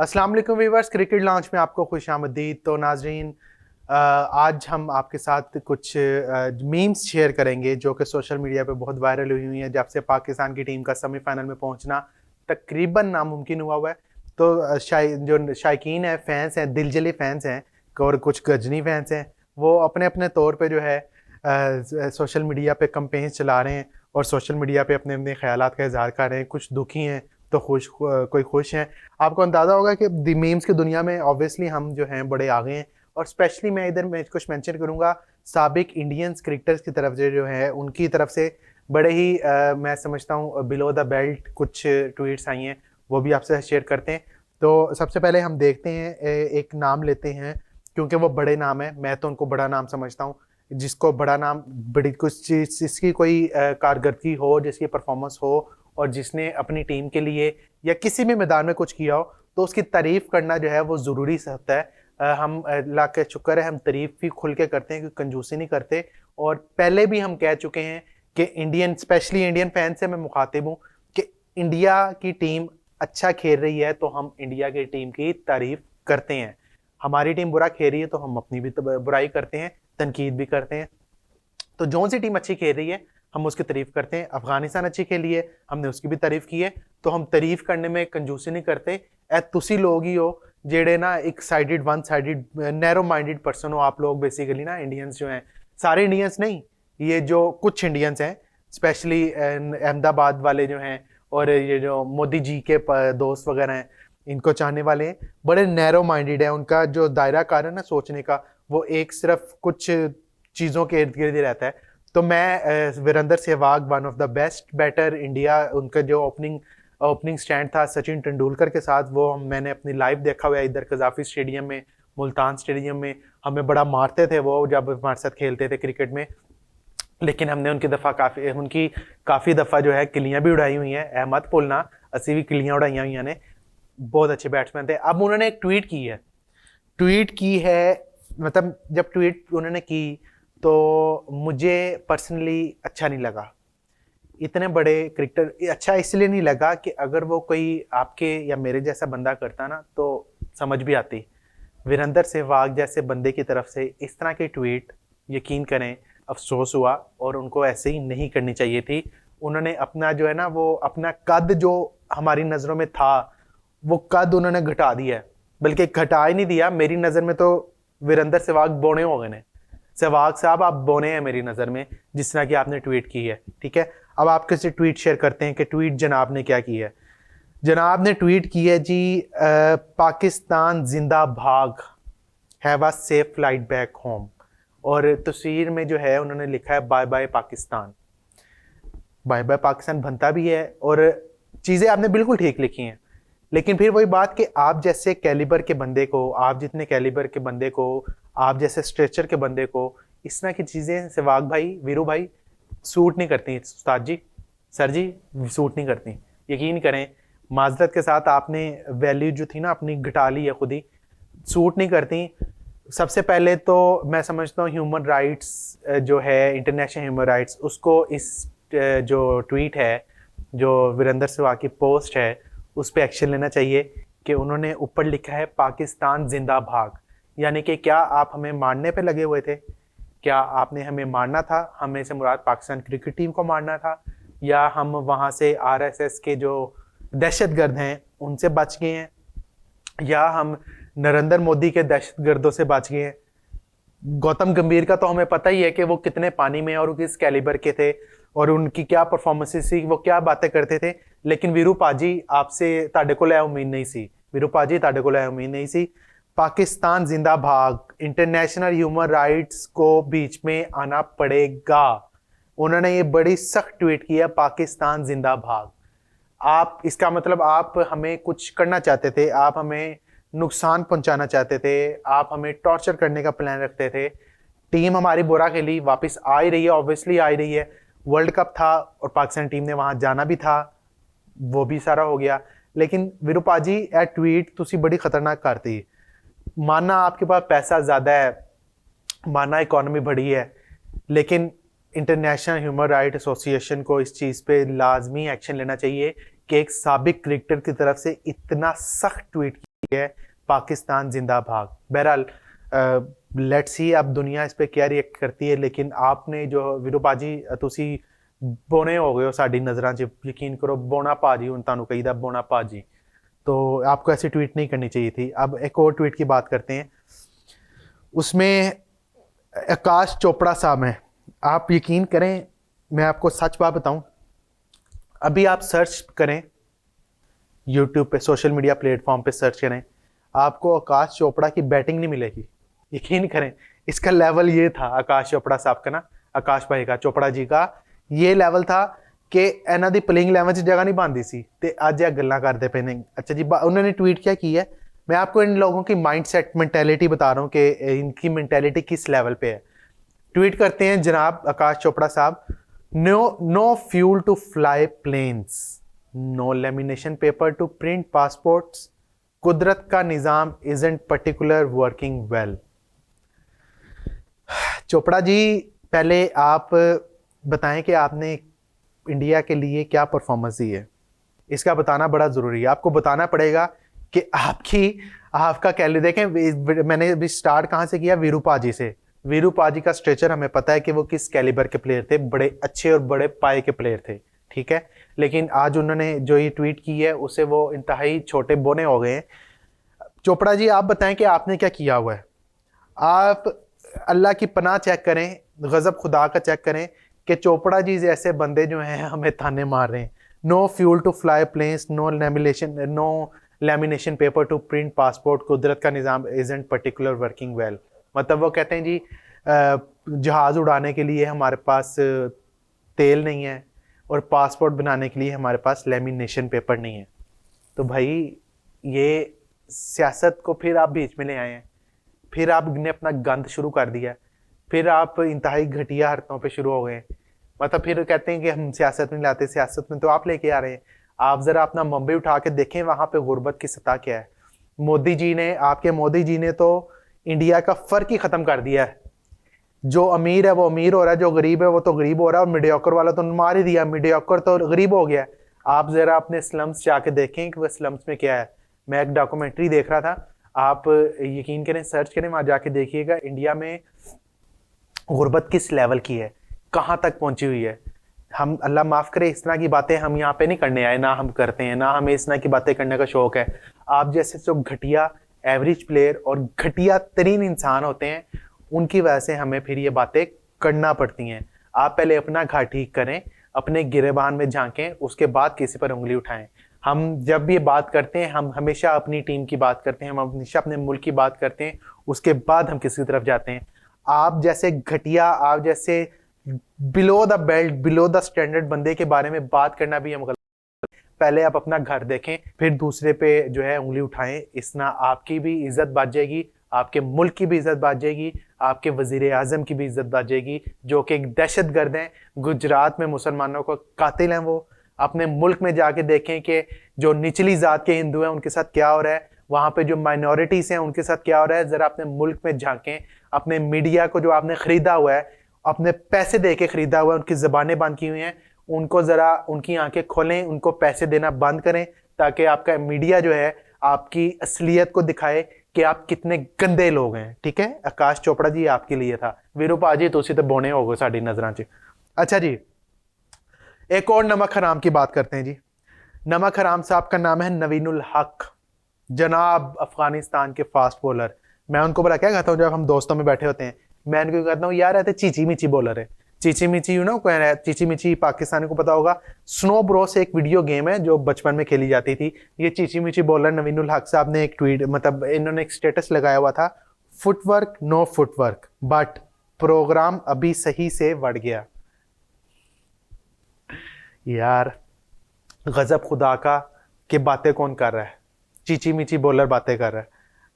अस्सलाम वालेकुम viewers, cricket launch में आपको खुशामदीद। तो नाजरीन, आज हम आपके साथ कुछ मीम्स शेयर करेंगे जो कि सोशल मीडिया पे बहुत वायरल हुई हुई हैं जब से पाकिस्तान की टीम का सेमीफाइनल में पहुंचना तकरीबन नामुमकिन हुआ है। तो जो शायकीन है, फैंस हैं, दिलजले फैंस हैं और कुछ गजनी फैंस हैं, वो अपने अपने तौर पे जो है सोशल मीडिया पे कैंपेन्स चला रहे हैं और सोशल मीडिया पे अपने अपने ख्यालात का इजहार कर रहे हैं। कुछ दुखी हैं तो कोई खुश हैं। आपको अंदाज़ा होगा कि दी मीम्स की दुनिया में ऑब्वियसली हम जो हैं बड़े आगे हैं। और स्पेशली मैं इधर में कुछ मेंशन करूंगा साबिक इंडियंस क्रिकेटर्स की तरफ से, जो है उनकी तरफ से बड़े ही मैं समझता हूँ बिलो द बेल्ट कुछ ट्वीट्स आई हैं, वो भी आपसे शेयर करते हैं। तो सबसे पहले हम देखते हैं, एक नाम लेते हैं क्योंकि वो बड़े नाम है, मैं तो उनको बड़ा नाम समझता हूँ। जिसको बड़ा नाम, बड़ी कुछ चीज जिसकी कोई कारकर्दगी हो, जिसकी परफॉर्मेंस हो और जिसने अपनी टीम के लिए या किसी भी मैदान में कुछ किया हो, तो उसकी तारीफ करना जो है वो ज़रूरी होता है। हम अल्लाह का शुक्र है, हम तारीफ भी खुल के करते हैं, क्योंकि कंजूसी नहीं करते। और पहले भी हम कह चुके हैं कि इंडियन, स्पेशली इंडियन फैन से मैं मुखातिब हूँ कि इंडिया की टीम अच्छा खेल रही है तो हम इंडिया की टीम की तारीफ करते हैं। हमारी टीम बुरा खेल रही है तो हम अपनी भी बुराई करते हैं, तनकीद भी करते हैं। तो जौन सी टीम अच्छी खेल रही है हम उसकी तारीफ करते हैं। अफगानिस्तान अच्छी खेली है, हमने उसकी भी तारीफ की है। तो हम तारीफ करने में कंजूसी नहीं करते। तुसी लोग ही हो जेड़े ना एक sided, one sided, narrow minded person हो आप लोग बेसिकली ना। इंडियंस जो हैं, सारे इंडियंस नहीं, ये जो कुछ इंडियंस हैं, स्पेशली अहमदाबाद वाले जो हैं और ये जो मोदी जी के दोस्त वगैरह हैं, इनको चाहने वाले हैं, बड़े नैरो माइंडेड है। उनका जो दायरा कार है ना सोचने का, वो एक सिर्फ कुछ चीज़ों के इर्द गिर्द ही रहता है। तो मैं Virender Sehwag, one of the best batter India, उनका जो ओपनिंग स्टैंड था सचिन तेंदुलकर के साथ, वो मैंने अपनी लाइव देखा हुआ है इधर कजाफी स्टेडियम में, मुल्तान स्टेडियम में। हमें बड़ा मारते थे वो जब हमारे साथ खेलते थे क्रिकेट में, लेकिन हमने उनकी काफ़ी दफ़ा जो है किलियाँ भी उड़ाई हुई हैं। अहमद भुलना, असी भी किलियाँ उड़ाई हुई ने। बहुत अच्छे बैट्समैन थे। अब उन्होंने एक ट्वीट की है, मतलब जब ट्वीट उन्होंने की तो मुझे पर्सनली अच्छा नहीं लगा। इतने बड़े क्रिकेटर अच्छा इसलिए नहीं लगा कि अगर वो कोई आपके या मेरे जैसा बंदा करता ना तो समझ भी आती। वीरेंद्र सहवाग जैसे बंदे की तरफ से इस तरह के ट्वीट, यकीन करें अफसोस हुआ, और उनको ऐसे ही नहीं करनी चाहिए थी। उन्होंने अपना जो है ना, वो अपना कद जो हमारी नज़रों में था, वो कद उन्होंने घटा दिया है। बल्कि घटा ही नहीं दिया, मेरी नज़र में तो वीरेंद्र सहवाग बोने हो गए हैं। सहवाग साहब आप बोने हैं मेरी नज़र में, जिस तरह की आपने ट्वीट की है। ठीक है, अब आपके से ट्वीट शेयर करते हैं कि ट्वीट जनाब ने क्या की है। जनाब ने ट्वीट की है जी, पाकिस्तान जिंदा भाग, have a safe flight back home. और तस्वीर में जो है उन्होंने लिखा है bye bye Pakistan. Bye bye Pakistan बनता भी है और चीज़ें आपने बिल्कुल ठीक लिखी हैं, लेकिन फिर वही बात कि आप जैसे कैलिबर के बंदे को, आप जितने कैलिबर के बंदे को, आप जैसे स्ट्रेचर के बंदे को इस तरह की चीज़ें सहवाग भाई, वीरू भाई, सूट नहीं करती। उस्ताद जी, सर जी, सूट नहीं करती। यकीन करें, माजरत के साथ आपने वैल्यू जो थी ना अपनी घटा ली है खुद ही, सूट नहीं करती। सबसे पहले तो मैं समझता हूँ ह्यूमन राइट्स जो है, इंटरनेशनल ह्यूमन राइट्स, उसको इस जो ट्वीट है, जो वीरेंद्र सहवाग की पोस्ट है, उस पर एक्शन लेना चाहिए कि उन्होंने ऊपर लिखा है पाकिस्तान जिंदा भाग। यानी कि क्या आप हमें मारने पे लगे हुए थे? क्या आपने हमें मारना था? हमें से मुराद पाकिस्तान क्रिकेट टीम को मारना था, या हम वहाँ से आरएसएस के जो दहशतगर्द हैं उनसे बच गए हैं, या हम नरेंद्र मोदी के दहशतगर्दों से बच गए हैं? गौतम गंभीर का तो हमें पता ही है कि वो कितने पानी में और किस कैलिबर के थे और उनकी क्या परफॉर्मेंसेस थी, वो क्या बातें करते थे। लेकिन वीरू पाजी, आपसे ताड़े को उम्मीद नहीं सी। वीरू पाजी, ताड़े को उम्मीद नहीं सी। पाकिस्तान जिंदा भाग, इंटरनेशनल ह्यूमन राइट्स को बीच में आना पड़ेगा। उन्होंने ये बड़ी सख्त ट्वीट की है, पाकिस्तान जिंदा भाग। आप, इसका मतलब आप हमें कुछ करना चाहते थे, आप हमें नुकसान पहुंचाना चाहते थे, आप हमें टॉर्चर करने का प्लान रखते थे। टीम हमारी बुरा खेली, वापस आ ही रही है, ऑब्वियसली आ ही रही है। वर्ल्ड कप था और पाकिस्तान टीम ने वहां जाना भी था, वो भी सारा हो गया। लेकिन विरूपाजी ए ट्वीट तुसी बड़ी खतरनाक करती। माना आपके पास पैसा ज्यादा है, माना इकोनॉमी बड़ी है, लेकिन इंटरनेशनल ह्यूमन राइट एसोसिएशन को इस चीज़ पे लाजमी एक्शन लेना चाहिए कि एक साबिक क्रिकेटर की तरफ से इतना सख्त ट्वीट है पाकिस्तान जिंदाबाद। बहरहाल लेट्स सी अब दुनिया इस पे क्या रिएक्ट करती है, लेकिन आपने जो वीरू भाजी तुसी बोने हो गए हो साड़ी नज़रां 'ਚ, यकीन करो बोना भाजी हुण तुहानू कहीदा बोना भाजी, तो आपको ऐसी ट्वीट नहीं करनी चाहिए थी। अब एक और ट्वीट की बात करते हैं, उसमें आकाश चोपड़ा साहब हैं। आप यकीन करें, मैं आपको सच बात बताऊं, अभी आप सर्च करें यूट्यूब पे, सोशल मीडिया प्लेटफॉर्म पे सर्च करें, आपको आकाश चोपड़ा की बैटिंग नहीं मिलेगी। यकीन करें, इसका लेवल ये था आकाश चोपड़ा साहब का ना, आकाश भाई का, चोपड़ा जी का ये लेवल था कि इन्हों की प्लेइंग 11 च जगह नहीं बनती सी ते अज यह गल्लां करते पे ने। अच्छा जी, उन्होंने ट्वीट क्या की है, मैं आपको इन लोगों की माइंडसेट मेंटेलिटी बता रहा हूँ कि इनकी मेंटेलिटी किस लेवल पे है। ट्वीट करते हैं जनाब आकाश चोपड़ा साहब, no fuel to fly planes, no lamination paper to print passports, कुदरत का निज़ाम isn't particular working well. Chopra ji, पहले आप बताएं कि आपने इंडिया के लिए क्या परफॉर्मेंस दी है, इसका बताना बड़ा ज़रूरी है। आपको बताना पड़ेगा कि आपका कैले देखें, मैंने अभी स्टार्ट कहाँ से किया, वीरू पाजी से। वीरू पाजी का स्ट्रेचर हमें पता है कि वो किस कैलिबर के प्लेयर थे, बड़े अच्छे और बड़े पाए के प्लेयर थे, ठीक है। लेकिन आज उन्होंने जो ये ट्वीट की है उससे वो इंतहाई छोटे बोने हो गए हैं। चोपड़ा जी, आप बताएं कि आपने क्या किया हुआ है। आप अल्लाह की पनाह चेक करें, गजब खुदा का चेक करें कि चोपड़ा जी जैसे बंदे जो हैं हमें ताने मार रहे हैं। No fuel to fly planes, no lamination paper to print passport, कुदरत का निज़ाम इजंट पर्टिकुलर वर्किंग वेल। मतलब वो कहते हैं जी जहाज़ उड़ाने के लिए हमारे पास तेल नहीं है और पासपोर्ट बनाने के लिए हमारे पास लैमिनेशन पेपर नहीं है। तो भाई ये सियासत को फिर आप बीच में ले आए हैं, फिर आपने अपना गंद शुरू कर दिया, फिर आप इंतहाई घटिया हरकतों पे शुरू हो गए। मतलब फिर कहते हैं कि हम सियासत में लाते, सियासत में तो आप लेके आ रहे हैं। आप ज़रा अपना मुंबई उठा के देखें, वहाँ पे गुर्बत की सतह क्या है। मोदी जी ने, आपके मोदी जी ने तो इंडिया का फ़र्क ही ख़त्म कर दिया है। जो अमीर है वो अमीर हो रहा है, जो गरीब है वो तो गरीब हो रहा है, और मीडियोकर वाला तो मार ही दिया, मीडियोकर तो गरीब हो गया। आप ज़रा अपने स्लम्स जाके देखें कि वह स्लम्स में क्या है। मैं एक डॉक्यूमेंट्री देख रहा था, आप यकीन करें, सर्च करें, वहाँ जाके देखिएगा इंडिया में गुर्बत किस लेवल की है, कहाँ तक पहुंची हुई है। हम, अल्लाह माफ़ करे, इस तरह की बातें हम यहाँ पे नहीं करने आए, ना हम करते हैं, ना हमें इस तरह की बातें करने का शौक है। आप जैसे जो घटिया एवरेज प्लेयर और घटिया तरीन इंसान होते हैं, उनकी वजह से हमें फिर ये बातें करना पड़ती हैं। आप पहले अपना घर ठीक करें, अपने गिरेबान में झांकें, उसके बाद किसी पर उंगली उठाएं। हम जब ये बात करते हैं, हम हमेशा अपनी टीम की बात करते हैं, हम हमेशा अपने मुल्क की बात करते हैं, उसके बाद हम किसी तरफ जाते हैं। आप जैसे घटिया, आप जैसे below the belt, below the standard बंदे के बारे में बात करना भी हम गलत। पहले आप अपना घर देखें, फिर दूसरे पे जो है उंगली उठाएं। इसना आपकी भी इज्जत बच जाएगी, आपके मुल्क की भी इज्जत बच जाएगी, आपके वजीर आजम की भी इज्जत बच जाएगी, जो कि एक दहशतगर्द हैं, गुजरात में मुसलमानों को कातिल हैं। वो अपने मुल्क में जाके देखें कि जो निचली जात के हिंदू हैं उनके साथ क्या हो रहा है, वहाँ पे जो माइनॉरिटीज़ हैं उनके साथ क्या हो रहा है। ज़रा अपने मुल्क में झांकें, अपने मीडिया को जो आपने ख़रीदा हुआ है, अपने पैसे दे के ख़रीदा हुआ है, उनकी ज़बानें बंद की हुई हैं, उनको ज़रा उनकी आंखें खोलें, उनको पैसे देना बंद करें, ताकि आपका मीडिया जो है आपकी असलियत को दिखाए कि आप कितने गंदे लोग हैं। ठीक है, आकाश चोपड़ा जी आपके लिए था। वीरू भाजी तुसी तो बोने हो गए साड़ी नज़रां 'ਚ। अच्छा जी, एक और नमक हराम की बात करते हैं जी। नमक हराम साहब का नाम है नवीनुल हक, जनाब अफगानिस्तान के फास्ट बॉलर। मैं उनको बड़ा क्या कहता हूँ, जब हम दोस्तों में बैठे होते हैं, मैं उनको कहता हूँ यार रहते चीची मिची बॉलर है, चीची मिची, यू नो चीची मिची पाकिस्तानी को पता होगा। स्नो ब्रोस एक वीडियो गेम है जो बचपन में खेली जाती थी। ये चीची मिची बॉलर नवीनुल हक साहब ने एक ट्वीट, मतलब इन्होंने एक स्टेटस लगाया हुआ था, footwork no footwork but program अभी सही से बढ़ गया। यार गजब खुदा का कि बातें कौन कर रहा है, चीची मिची बॉलर बातें कर रहा है।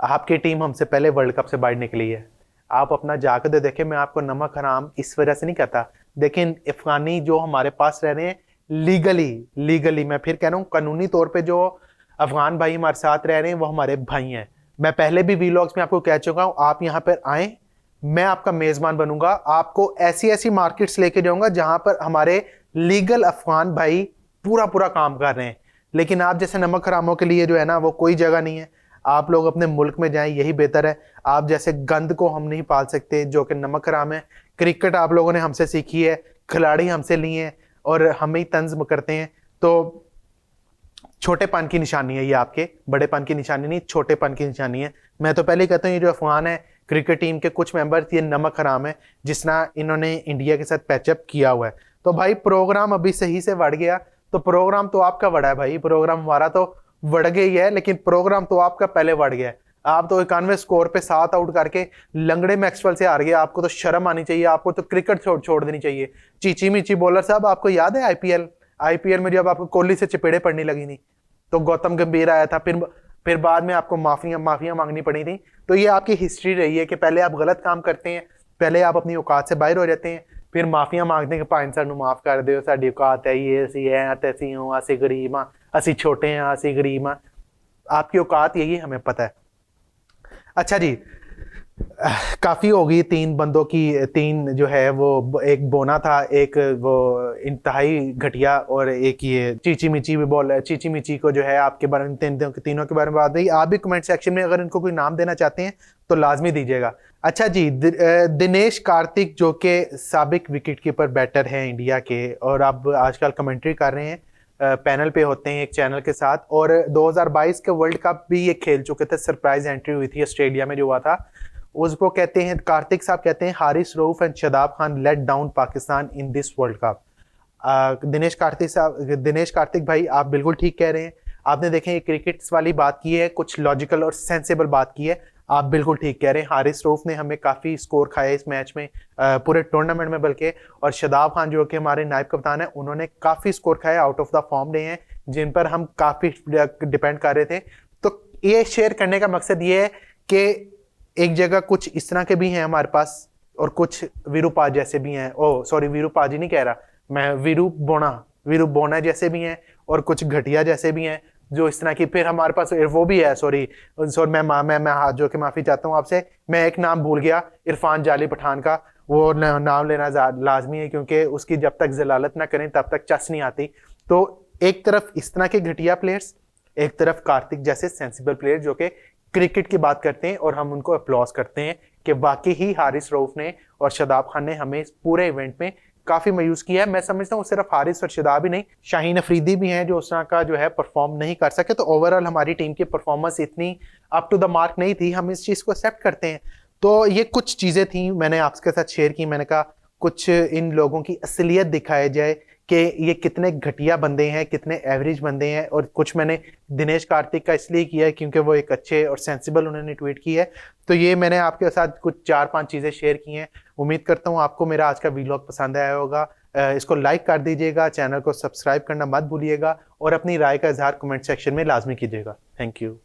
आपकी टीम हमसे पहले वर्ल्ड कप से बाहर निकली है, आप अपना जाकर तो देखें। मैं आपको नमक हराम इस वजह से नहीं कहता, लेकिन अफगानी जो हमारे पास रह रहे हैं लीगली, मैं फिर कह रहा हूँ कानूनी तौर पे जो अफगान भाई हमारे साथ रह रहे हैं वो हमारे भाई हैं। मैं पहले भी वीलॉग्स में आपको कह चुका हूँ, आप यहाँ पर आएँ, मैं आपका मेज़बान बनूंगा, आपको ऐसी ऐसी मार्केट्स लेके जाऊंगा जहाँ पर हमारे लीगल अफगान भाई पूरा काम कर रहे हैं। लेकिन आप जैसे नमक हरामों के लिए जो है ना, वो कोई जगह नहीं है। आप लोग अपने मुल्क में जाएं, यही बेहतर है। आप जैसे गंद को हम नहीं पाल सकते जो कि नमक हराम है। क्रिकेट आप लोगों ने हमसे सीखी है, खिलाड़ी हमसे लिए हैं और हम ही तंज करते हैं। तो छोटेपन की निशानी है ये, आपके बड़ेपन की निशानी नहीं, छोटेपन की निशानी है। मैं तो पहले ही कहता हूँ ये जो अफगान है क्रिकेट टीम के कुछ मेंबर्स, ये नमक हराम है जिसना इन्होंने इंडिया के साथ पैचअप किया हुआ है। तो भाई प्रोग्राम अभी सही से बढ़ गया, तो प्रोग्राम तो आपका बढ़ा है भाई, प्रोग्राम हमारा तो बढ़ गया ही है, लेकिन प्रोग्राम तो आपका पहले बढ़ गया है। आप तो 91 स्कोर पे 7 आउट करके लंगड़े मैक्सवेल से हार गए। आपको तो शर्म आनी चाहिए, आपको तो क्रिकेट छोड़ देनी चाहिए। चीची मीची बॉलर साहब, आपको याद है आईपीएल में जब आपको कोहली से चपेड़े पड़ने लगी थी तो गौतम गंभीर आया था, फिर बाद में आपको माफिया मांगनी पड़ी थी। तो ये आपकी हिस्ट्री रही है कि पहले आप गलत काम करते हैं, पहले आप अपनी औकात से बाहर हो जाते हैं, फिर माफिया मांगते हैं कि भाई सानू माफ कर दो, साडी औकात है ये, असी है ते असी हूं, असी गरीब हाँ, असी छोटे हैं, असी गरीब हाँ। आपकी औकात यही हमें पता है। अच्छा जी, काफी होगी तीन बंदों की, तीन जो है वो, एक बोना था, एक वो इंतहाई घटिया, और एक ये चीची मिची भी बोल, चीची मिची को जो है आपके बारे में तीनों के बारे में बात हुई। आप भी कमेंट सेक्शन में अगर इनको कोई नाम देना चाहते हैं तो लाजमी दीजिएगा। अच्छा जी, दिनेश कार्तिक जो कि साबिक विकेट कीपर बैटर हैं इंडिया के, और अब आजकल कमेंट्री कर रहे हैं, पैनल पे होते हैं एक चैनल के साथ, और 2022 के वर्ल्ड कप भी ये खेल चुके थे। सरप्राइज एंट्री हुई थी ऑस्ट्रेलिया में जो हुआ था, उसको कहते हैं, कार्तिक साहब कहते हैं, Haris Rauf and Shadab Khan let down Pakistan in this world cup. Dinesh Karthik भाई, आप बिल्कुल ठीक कह रहे हैं। आपने देखें ये क्रिकेट्स वाली बात की है, कुछ लॉजिकल और सेंसेबल बात की है, आप बिल्कुल ठीक कह रहे हैं। हारिस रऊफ ने हमें काफी स्कोर खाया इस मैच में, पूरे टूर्नामेंट में बल्कि, और शादाब खान जो कि हमारे नायब कप्तान है, उन्होंने काफी स्कोर खाया, आउट ऑफ द फॉर्म रहे हैं, जिन पर हम काफी डिपेंड कर रहे थे। तो ये शेयर करने का मकसद ये है कि एक जगह कुछ इस तरह के भी हैं हमारे पास, और कुछ वीरूपाज जैसे भी हैं, ओ सॉरी वीरूपाज ही नहीं कह रहा मैं, वीरू बोना जैसे भी हैं, और कुछ घटिया जैसे भी हैं जो इस तरह की। फिर हमारे पास वो भी है, सॉरी मैं हाथ जो कि माफी चाहता हूँ आपसे, मैं एक नाम भूल गया, इरफान जाली पठान का, वो नाम लेना लाजमी है क्योंकि उसकी जब तक जलालत ना करें तब तक चस नहीं आती। तो एक तरफ इस तरह के घटिया प्लेयर्स, एक तरफ कार्तिक जैसे सेंसिबल प्लेयर जो कि क्रिकेट की बात करते हैं, और हम उनको अप्लॉज करते हैं कि वाकई ही हारिस रऊफ ने और शादाब खान ने हमें इस पूरे इवेंट में काफी मायूस किया है। मैं समझता हूँ सिर्फ हारिस और शादाब ही नहीं, शाहीन अफरीदी भी हैं जो उस तरह का जो है परफॉर्म नहीं कर सके। तो ओवरऑल हमारी टीम की परफॉर्मेंस इतनी अप टू द मार्क नहीं थी, हम इस चीज को एक्सेप्ट करते हैं। तो ये कुछ चीजें थी मैंने आपके साथ शेयर की। मैंने कहा कुछ इन लोगों की असलियत दिखाई जाए कि ये कितने घटिया बंदे हैं, कितने एवरेज बंदे हैं। और कुछ मैंने दिनेश कार्तिक का इसलिए किया है क्योंकि वो एक अच्छे और सेंसिबल उन्होंने ट्वीट की है। तो ये मैंने आपके साथ कुछ 4-5 चीज़ें शेयर की हैं। उम्मीद करता हूँ आपको मेरा आज का वीलॉग पसंद आया होगा। इसको लाइक कर दीजिएगा, चैनल को सब्सक्राइब करना मत भूलिएगा, और अपनी राय का इजहार कमेंट सेक्शन में लाजमी कीजिएगा। Thank you.